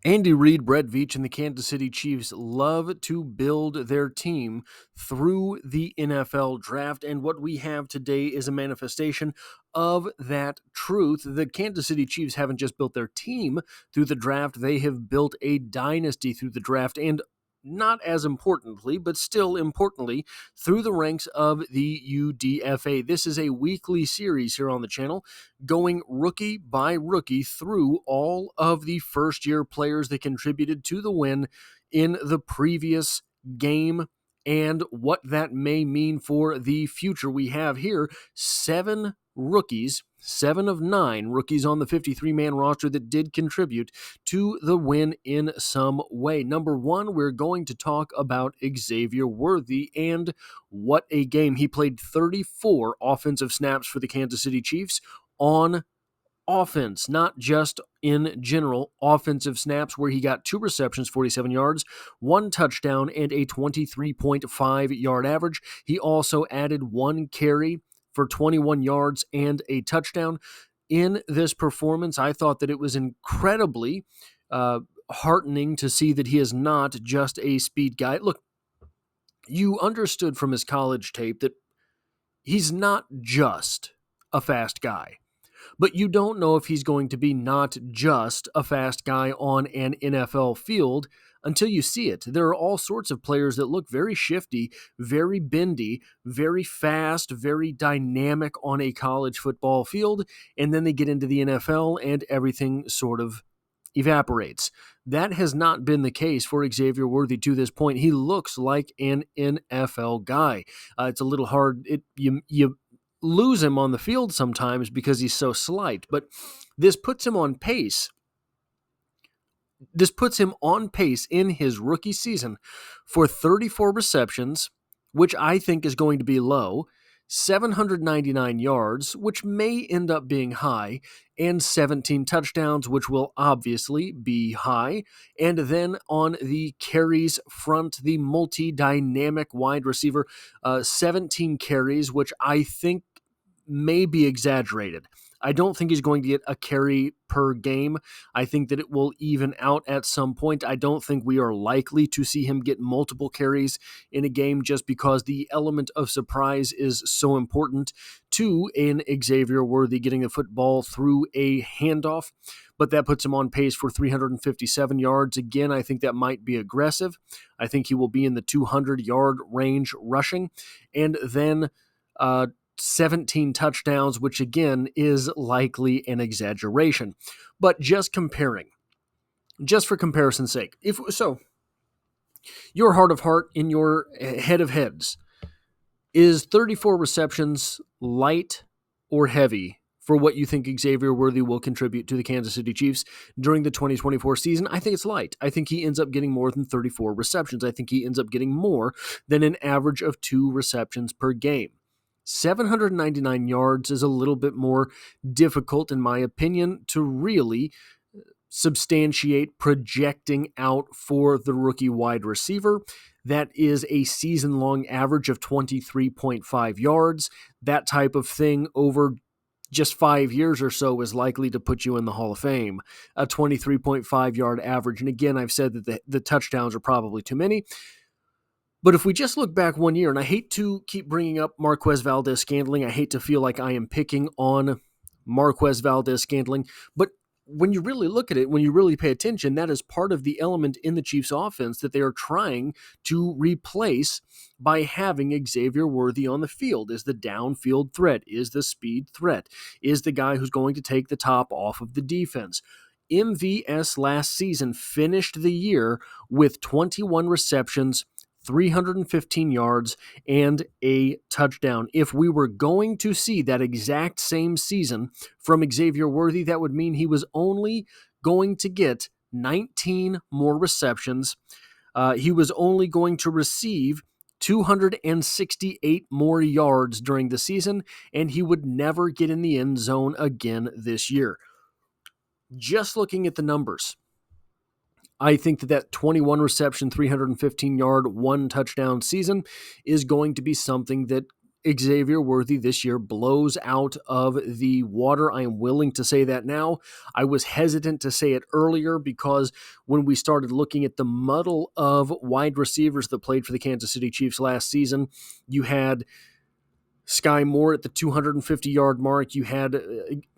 Andy Reid, Brett Veach, and the Kansas City Chiefs love to build their team through the NFL draft, and what we have today is a manifestation of that truth. The Kansas City Chiefs haven't just built their team through the draft, they have built a dynasty through the draft, and not as importantly, but still importantly, through the ranks of the UDFA. This is a weekly series here on the channel, going rookie by rookie through all of the first-year players that contributed to the win in the previous game and what that may mean for the future. We have here 7 rookies, 7 of 9 rookies on the 53-man roster that did contribute to the win in some way. Number 1, we're going to talk about Xavier Worthy, and what a game. He played 34 offensive snaps for the Kansas City Chiefs on offense, not just in general offensive snaps, where he got 2 receptions, 47 yards, 1 touchdown, and a 23.5-yard average. He also added 1 carry for 21 yards and a touchdown. In this performance, I thought that it was incredibly heartening to see that he is not just a speed guy. Look, you understood from his college tape that he's not just a fast guy. But you don't know if he's going to be not just a fast guy on an NFL field until you see it. There are all sorts of players that look very shifty, very bendy, very fast, very dynamic on a college football field, and then they get into the NFL and everything sort of evaporates. That has not been the case for Xavier Worthy to this point. He looks like an NFL guy. It's a little hard. You lose him on the field sometimes because he's so slight, but this puts him on pace. This puts him on pace in his rookie season for 34 receptions, which I think is going to be low, 799 yards, which may end up being high, and 17 touchdowns, which will obviously be high. And then on the carries front, the multi-dynamic wide receiver, 17 carries, which I think may be exaggerated. I don't think he's going to get a carry per game. I think that it will even out at some point. I don't think we are likely to see him get multiple carries in a game just because the element of surprise is so important to an Xavier Worthy getting the football through a handoff. But that puts him on pace for 357 yards. Again, I think that might be aggressive. I think he will be in the 200-yard range rushing. And then 17 touchdowns, which again is likely an exaggeration. But just comparing, just for comparison's sake, if so, your heart of heart in your head of heads, is 34 receptions light or heavy for what you think Xavier Worthy will contribute to the Kansas City Chiefs during the 2024 season? I think it's light. I think he ends up getting more than 34 receptions. I think he ends up getting more than an average of 2 receptions per game. 799 yards is a little bit more difficult, in my opinion, to really substantiate projecting out for the rookie wide receiver. That is a season-long average of 23.5 yards. That type of thing over just 5 years or so is likely to put you in the Hall of Fame, a 23.5-yard average. And again, I've said that the touchdowns are probably too many. But if we just look back 1 year, and I hate to keep bringing up Marquez Valdes-Scantling, I hate to feel like I am picking on Marquez Valdes-Scantling, but when you really look at it, when you really pay attention, that is part of the element in the Chiefs offense that they are trying to replace by having Xavier Worthy on the field, is the downfield threat, is the speed threat, is the guy who's going to take the top off of the defense. MVS last season finished the year with 21 receptions, 315 yards, and a touchdown. If we were going to see that exact same season from Xavier Worthy, that would mean he was only going to get 19 more receptions. He was only going to receive 268 more yards during the season, and he would never get in the end zone again this year. Just looking at the numbers, I think that 21 reception, 315 yard, 1 touchdown season is going to be something that Xavier Worthy this year blows out of the water. I am willing to say that now. I was hesitant to say it earlier because when we started looking at the muddle of wide receivers that played for the Kansas City Chiefs last season, you had Sky Moore at the 250-yard mark. You had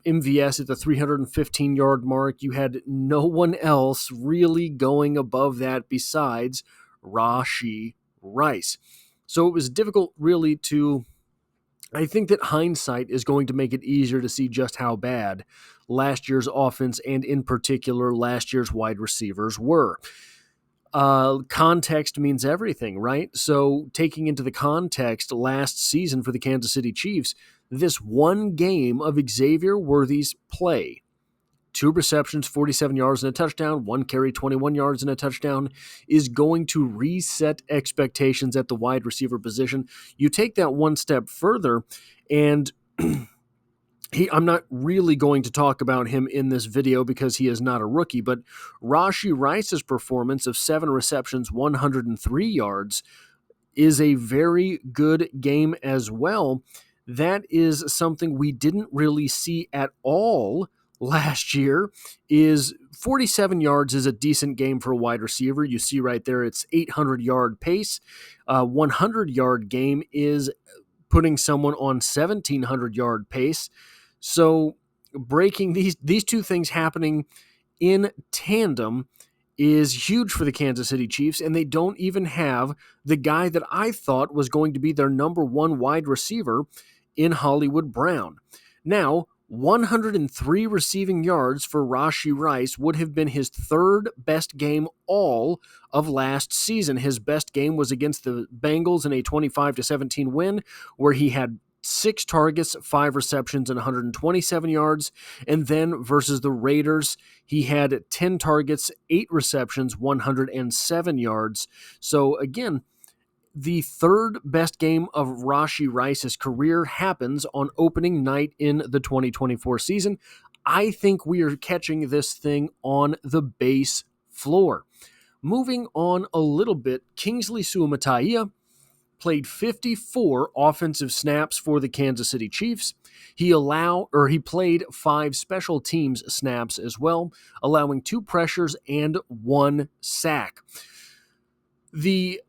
MVS at the 315-yard mark. You had no one else really going above that besides Rashee Rice. So it was difficult really to... I think that hindsight is going to make it easier to see just how bad last year's offense and in particular last year's wide receivers were. Context means everything, right? So taking into the context last season for the Kansas City Chiefs, this one game of Xavier Worthy's play, 2 receptions, 47 yards and a touchdown, 1 carry, 21 yards and a touchdown, is going to reset expectations at the wide receiver position. You take that one step further, and I'm not really going to talk about him in this video because he is not a rookie, but Rashee Rice's performance of 7 receptions, 103 yards is a very good game as well. That is something we didn't really see at all last year. Is 47 yards is a decent game for a wide receiver. You see right there, it's 800-yard pace. 100-yard game is putting someone on 1,700-yard pace. So breaking these two things happening in tandem is huge for the Kansas City Chiefs, and they don't even have the guy that I thought was going to be their number one wide receiver in Hollywood Brown. Now, 103 receiving yards for Rashee Rice would have been his 3rd best game all of last season. His best game was against the Bengals in a 25-17 win, where he had 6 targets, 5 receptions, and 127 yards. And then versus the Raiders, he had 10 targets, 8 receptions, 107 yards. So again, the 3rd best game of Rashee Rice's career happens on opening night in the 2024 season. I think we are catching this thing on the base floor. Moving on a little bit, Kingsley Suamataia played 54 offensive snaps for the Kansas City Chiefs. He played 5 special teams snaps as well, allowing 2 pressures and 1 sack. The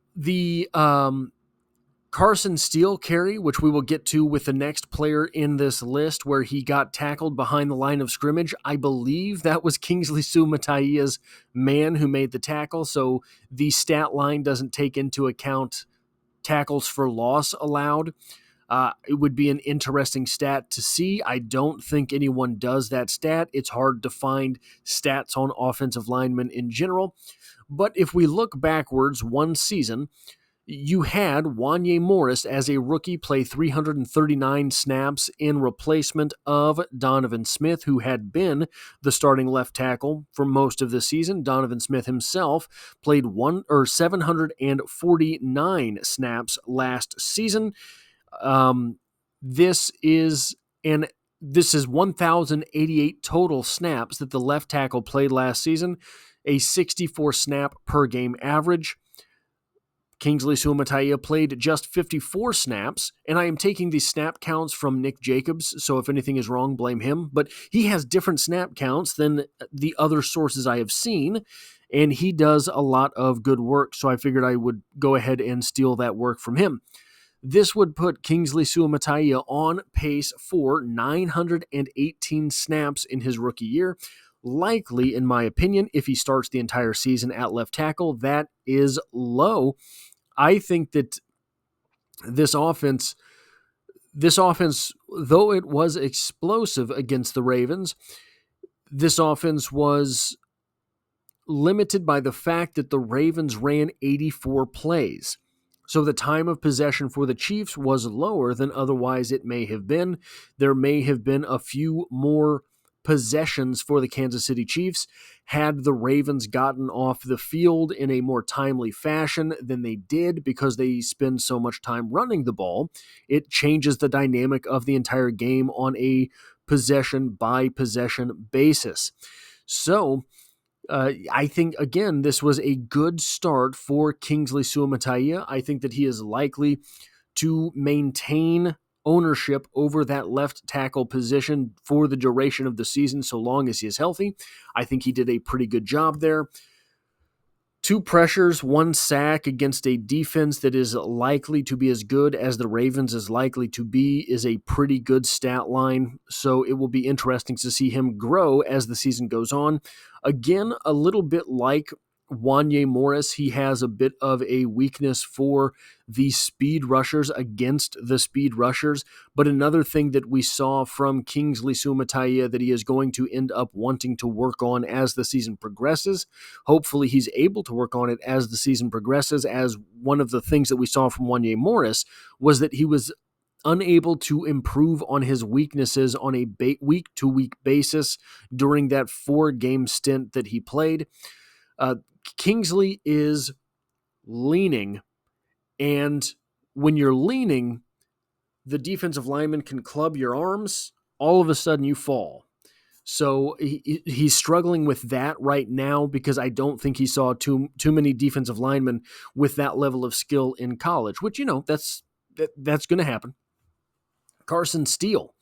Carson Steele carry, which we will get to with the next player in this list, where he got tackled behind the line of scrimmage, I believe that was Kingsley Suamataia's man who made the tackle, so the stat line doesn't take into account tackles for loss allowed. It would be an interesting stat to see. I don't think anyone does that stat. It's hard to find stats on offensive linemen in general. But if we look backwards one season, you had Wanya Morris as a rookie play 339 snaps in replacement of Donovan Smith, who had been the starting left tackle for most of the season. Donovan Smith himself played 749 snaps last season. This is 1,088 total snaps that the left tackle played last season, a 64 snap per game average. Kingsley Suamataia played just 54 snaps, and I am taking these snap counts from Nick Jacobs, so if anything is wrong, blame him. But he has different snap counts than the other sources I have seen, and he does a lot of good work, so I figured I would go ahead and steal that work from him. This would put Kingsley Suamataia on pace for 918 snaps in his rookie year. Likely, in my opinion, if he starts the entire season at left tackle, that is low. I think that this offense, though it was explosive against the Ravens, this offense was limited by the fact that the Ravens ran 84 plays. So the time of possession for the Chiefs was lower than otherwise it may have been. There may have been a few more possessions for the Kansas City Chiefs had the Ravens gotten off the field in a more timely fashion than they did, because they spend so much time running the ball. It changes the dynamic of the entire game on a possession-by-possession basis. So I think, again, this was a good start for Kingsley Suamataia. I think that he is likely to maintain ownership over that left tackle position for the duration of the season, so long as he is healthy. I think he did a pretty good job there. 2 pressures, 1 sack against a defense that is likely to be as good as the Ravens is likely to be is a pretty good stat line. So it will be interesting to see him grow as the season goes on. Again, a little bit like Wanya Morris, he has a bit of a weakness for the speed rushers against the speed rushers. But another thing that we saw from Kingsley Suamataia that he is going to end up wanting to work on as the season progresses. Hopefully he's able to work on it as the season progresses, as one of the things that we saw from Wanya Morris was that he was unable to improve on his weaknesses on a week-to-week basis during that 4-game stint that he played. Kingsley is leaning, and when you're leaning, the defensive lineman can club your arms. All of a sudden, you fall. So he's struggling with that right now because I don't think he saw too many defensive linemen with that level of skill in college, which, that's going to happen. Carson Steele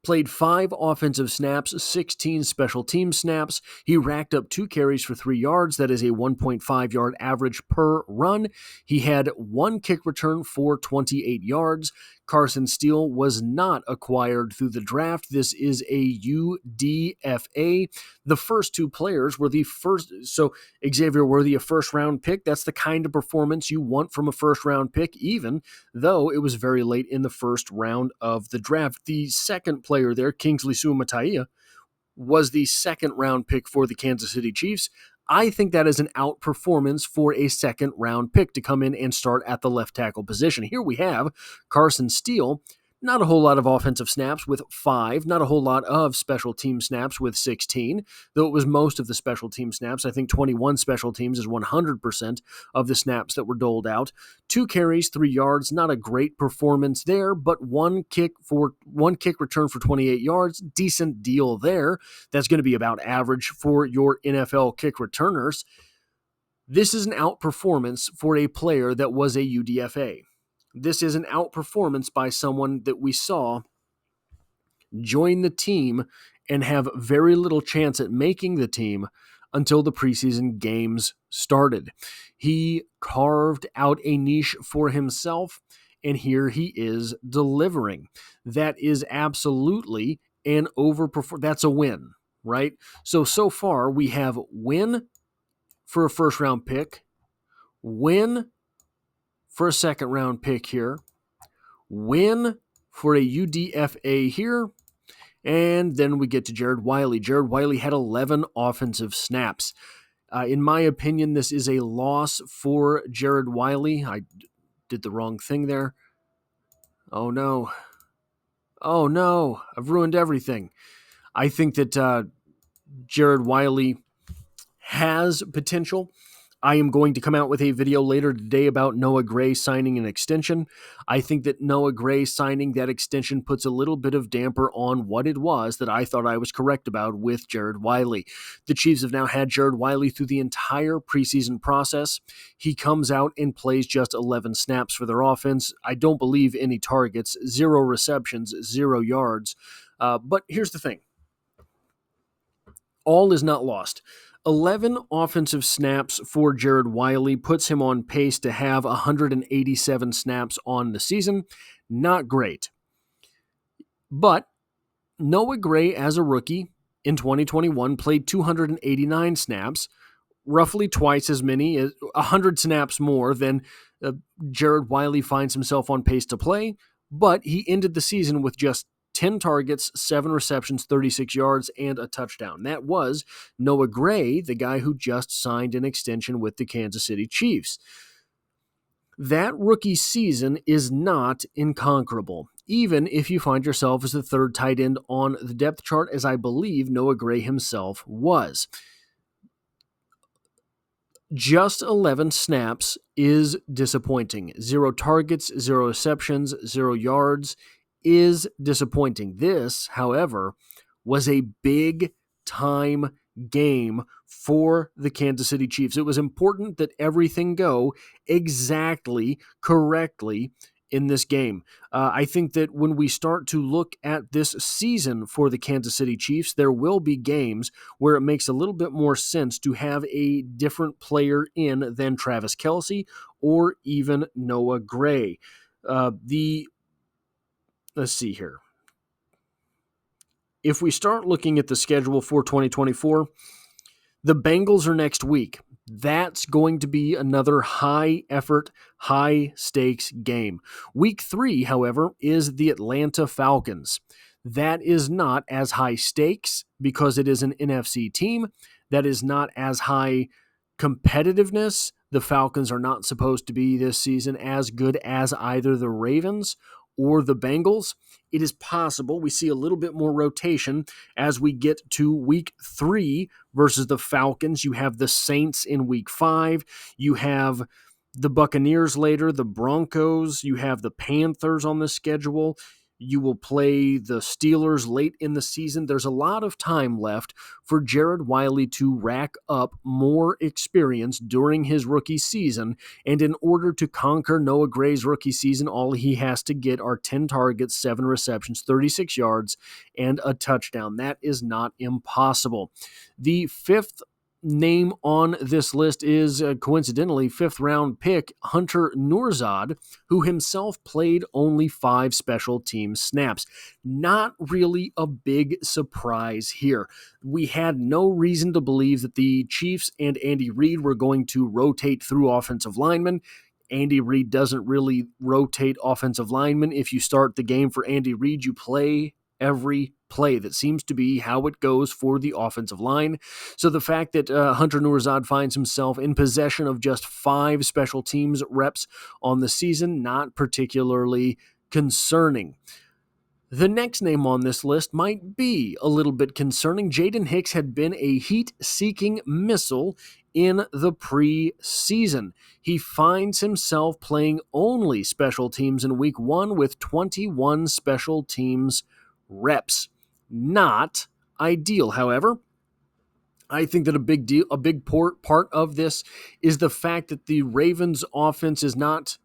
played 5 offensive snaps, 16 special team snaps. He racked up 2 carries for 3 yards. That is a 1.5 yard average per run. He had 1 kick return for 28 yards. Carson Steele was not acquired through the draft. This is a UDFA. The first 2 players were the first. So Xavier Worthy, a first-round pick. That's the kind of performance you want from a first-round pick, even though it was very late in the first round of the draft. The second player there, Kingsley Suamataia, was the second-round pick for the Kansas City Chiefs. I think that is an outperformance for a second-round pick to come in and start at the left tackle position. Here we have Carson Steele. Not a whole lot of offensive snaps with 5, not a whole lot of special team snaps with 16, though it was most of the special team snaps. I think 21 special teams is 100% of the snaps that were doled out. 2 carries, 3 yards, not a great performance there, but 1 kick return for 28 yards, decent deal there. That's going to be about average for your NFL kick returners. This is an outperformance for a player that was a UDFA. This is an outperformance by someone that we saw join the team and have very little chance at making the team until the preseason games started. He carved out a niche for himself, and here he is delivering. That is absolutely an overperform. That's a win, right? So far we have win for a first-round pick, win for a second-round pick here, win for a UDFA here, and then we get to Jared Wiley. Jared Wiley had 11 offensive snaps. In my opinion, this is a loss for Jared Wiley. I did the wrong thing there. Oh no, I've ruined everything. I think that Jared Wiley has potential. I am going to come out with a video later today about Noah Gray signing an extension. I think that Noah Gray signing that extension puts a little bit of damper on what it was that I thought I was correct about with Jared Wiley. The Chiefs have now had Jared Wiley through the entire preseason process. He comes out and plays just 11 snaps for their offense. I don't believe any targets, 0 receptions, 0 yards. But here's the thing. All is not lost. 11 offensive snaps for Jared Wiley puts him on pace to have 187 snaps on the season. Not great. But Noah Gray, as a rookie in 2021, played 289 snaps, roughly twice as many, 100 snaps more than Jared Wiley finds himself on pace to play. But he ended the season with just 10 targets, 7 receptions, 36 yards, and a touchdown. That was Noah Gray, the guy who just signed an extension with the Kansas City Chiefs. That rookie season is not inconquerable, even if you find yourself as the 3rd tight end on the depth chart, as I believe Noah Gray himself was. Just 11 snaps is disappointing. 0 targets, 0 receptions, 0 yards is disappointing. This, however, was a big-time game for the Kansas City Chiefs. It was important that everything go exactly correctly in this game. I think that when we start to look at this season for the Kansas City Chiefs, there will be games where it makes a little bit more sense to have a different player in than Travis Kelce or even Noah Gray. Let's see here. If we start looking at the schedule for 2024, the Bengals are next week. That's going to be another high-effort, high-stakes game. Week 3, however, is the Atlanta Falcons. That is not as high stakes because it is an NFC team. That is not as high competitiveness. The Falcons are not supposed to be this season as good as either the Ravens or the Bengals. It is possible we see a little bit more rotation as we get to week 3 versus the Falcons. You have the Saints in week 5. You have the Buccaneers later, the Broncos. You have the Panthers on the schedule. You will play the Steelers late in the season. There's a lot of time left for Jared Wiley to rack up more experience during his rookie season. And in order to conquer Noah Gray's rookie season, all he has to get are 10 targets, 7 receptions, 36 yards, and a touchdown. That is not impossible. The fifth name on this list is, coincidentally, 5th-round pick Hunter Nourzad, who himself played only 5 special team snaps. Not really a big surprise here. We had no reason to believe that the Chiefs and Andy Reid were going to rotate through offensive linemen. Andy Reid doesn't really rotate offensive linemen. If you start the game for Andy Reid, you play every play. That seems to be how it goes for the offensive line. So the fact that Hunter Nourzad finds himself in possession of just 5 special teams reps on the season, not particularly concerning. The next name on this list might be a little bit concerning. Jaden Hicks had been a heat-seeking missile in the preseason. He finds himself playing only special teams in week 1 with 21 special teams reps. Not ideal, however. I think that a big part of this is the fact that the Ravens' offense is not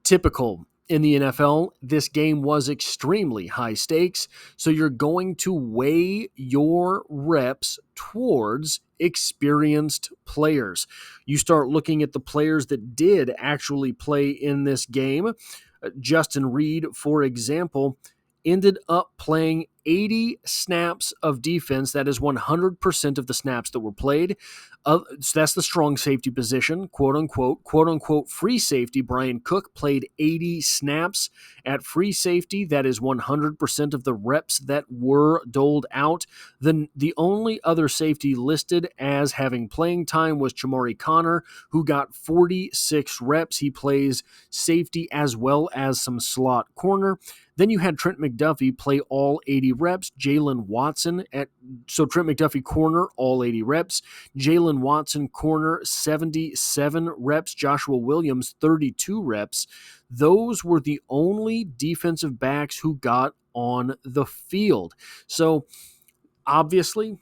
typical in the NFL. This game was extremely high stakes, so you're going to weigh your reps towards experienced players. You start looking at the players that did actually play in this game. Justin Reid, for example, ended up playing 80 snaps of defense. That is 100% of the snaps that were played. So that's the strong safety position, quote unquote, free safety. Brian Cook played 80 snaps at free safety. That is 100% of the reps that were doled out. The only other safety listed as having playing time was Chamari Connor, who got 46 reps. He plays safety as well as some slot corner. Then you had Trent McDuffie play all 80 reps. Trent McDuffie corner, all 80 reps. Jalen Watson corner, 77 reps. Joshua Williams, 32 reps. Those were the only defensive backs who got on the field. So obviously,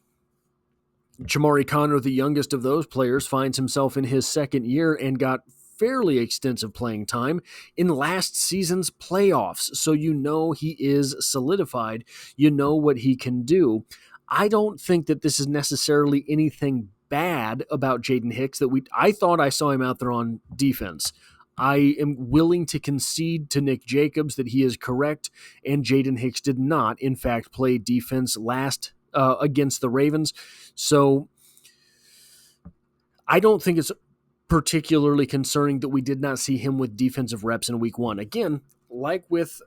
Chamari Connor, the youngest of those players, finds himself in his second year and got fairly extensive playing time in last season's playoffs. So you know he is solidified. You know what he can do. I don't think that this is necessarily anything bad about Jaden Hicks. I thought I saw him out there on defense. I am willing to concede to Nick Jacobs that he is correct, and Jaden Hicks did not, in fact, play defense last against the Ravens. So I don't think it's particularly concerning that we did not see him with defensive reps in week 1. Again, like with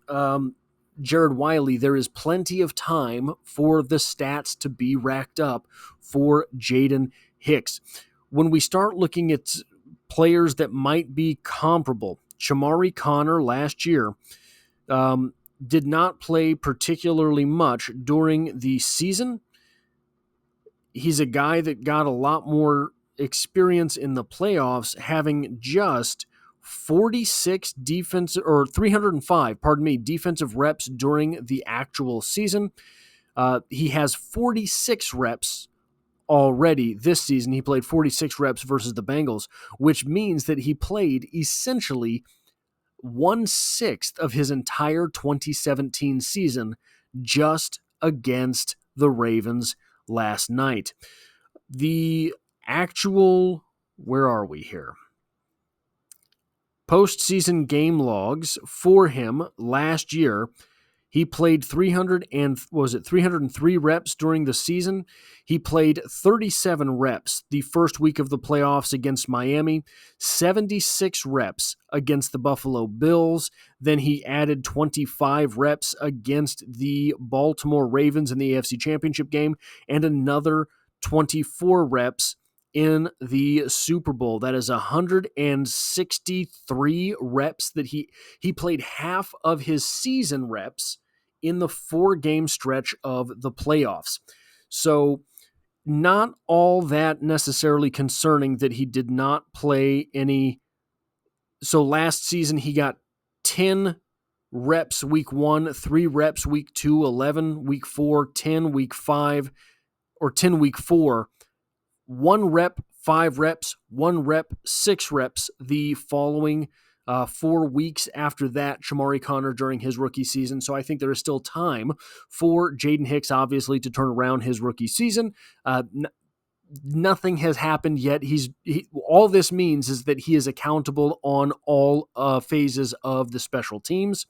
Jared Wiley, there is plenty of time for the stats to be racked up for Jaden Hicks. When we start looking at players that might be comparable, Chamari Connor last year did not play particularly much during the season. He's a guy that got a lot more experience in the playoffs, having just 305 defensive reps during the actual season. He has 46 reps already this season. He played 46 reps versus the Bengals, which means that he played essentially 1/6 of his entire 2017 season just against the Ravens last night. The actual, where are we here? Postseason game logs for him last year. He played 303 reps during the season. He played 37 reps the first week of the playoffs against Miami, 76 reps against the Buffalo Bills. Then he added 25 reps against the Baltimore Ravens in the AFC Championship game and another 24 reps in the Super Bowl. That is 163 reps that he played half of his season reps in the 4-game stretch of the playoffs. So not all that necessarily concerning that he did not play any. So last season he got 10 reps week 1, 3 reps week 2, 11 week 4, 10 week 5, or 10 week 4, 1 rep, 5 reps, 1 rep, 6 reps the following 4 weeks after that, Shamari Connor during his rookie season. So I think there is still time for Jaden Hicks, obviously, to turn around his rookie season. Nothing has happened yet. All this means is that he is accountable on all phases of the special teams.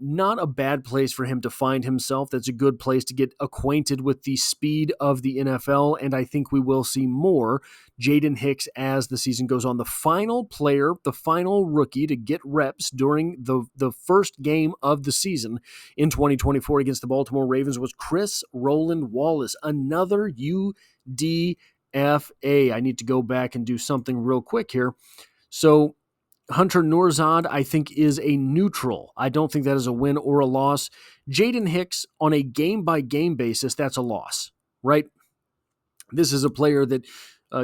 Not a bad place for him to find himself. That's a good place to get acquainted with the speed of the NFL, and I think we will see more Jaden Hicks as the season goes on. The final player, the final rookie to get reps during the first game of the season in 2024 against the Baltimore Ravens was Chris Roland-Wallace, another UDFA. I need to go back and do something real quick here. So Hunter Nourzad, I think, is a neutral. I don't think that is a win or a loss. Jaden Hicks, on a game-by-game basis, that's a loss, right? This is a player that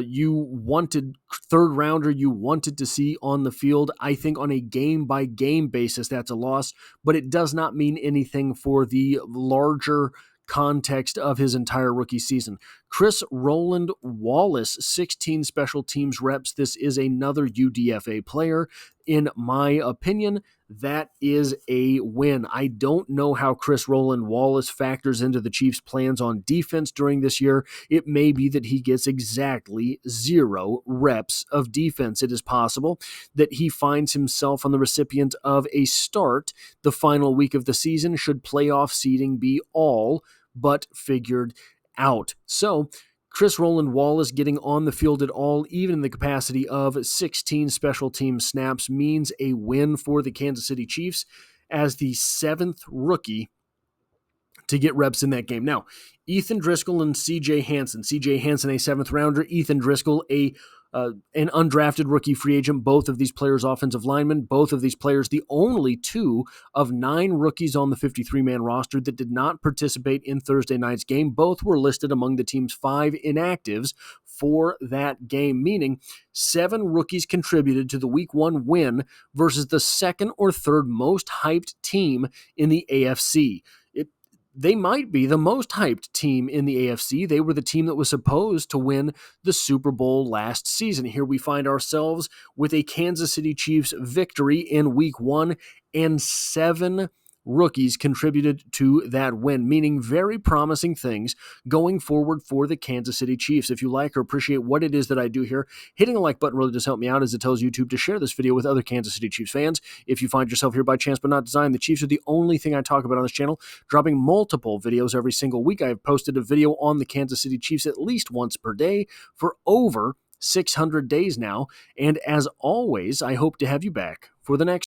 you wanted, third rounder, you wanted to see on the field. I think on a game-by-game basis, that's a loss, but it does not mean anything for the larger context of his entire rookie season. Chris Roland-Wallace, 16 special teams reps. This is another UDFA player. In my opinion, that is a win. I don't know how Chris Roland-Wallace factors into the Chiefs' plans on defense during this year. It may be that he gets exactly 0 reps of defense. It is possible that he finds himself on the recipient of a start the final week of the season, should playoff seeding be all but figured out. So Chris Roland-Wallace getting on the field at all, even in the capacity of 16 special team snaps, means a win for the Kansas City Chiefs as the 7th rookie to get reps in that game. Now, Ethan Driscoll and CJ Hansen. CJ Hansen, a 7th rounder. Ethan Driscoll, an undrafted rookie free agent. Both of these players offensive linemen. Both of these players the only 2 of 9 rookies on the 53-man roster that did not participate in Thursday night's game. Both were listed among the team's 5 inactives for that game, meaning 7 rookies contributed to the Week 1 win versus the 2nd or 3rd most hyped team in the AFC. They might be the most hyped team in the AFC. They were the team that was supposed to win the Super Bowl last season. Here we find ourselves with a Kansas City Chiefs victory in Week 1, and 7 rookies contributed to that win, meaning very promising things going forward for the Kansas City Chiefs. If you like or appreciate what it is that I do here, hitting the like button really does help me out, as it tells YouTube to share this video with other Kansas City Chiefs fans. If you find yourself here by chance but not design, the Chiefs are the only thing I talk about on this channel, dropping multiple videos every single week. I have posted a video on the Kansas City Chiefs at least once per day for over 600 days now, and as always, I hope to have you back for the next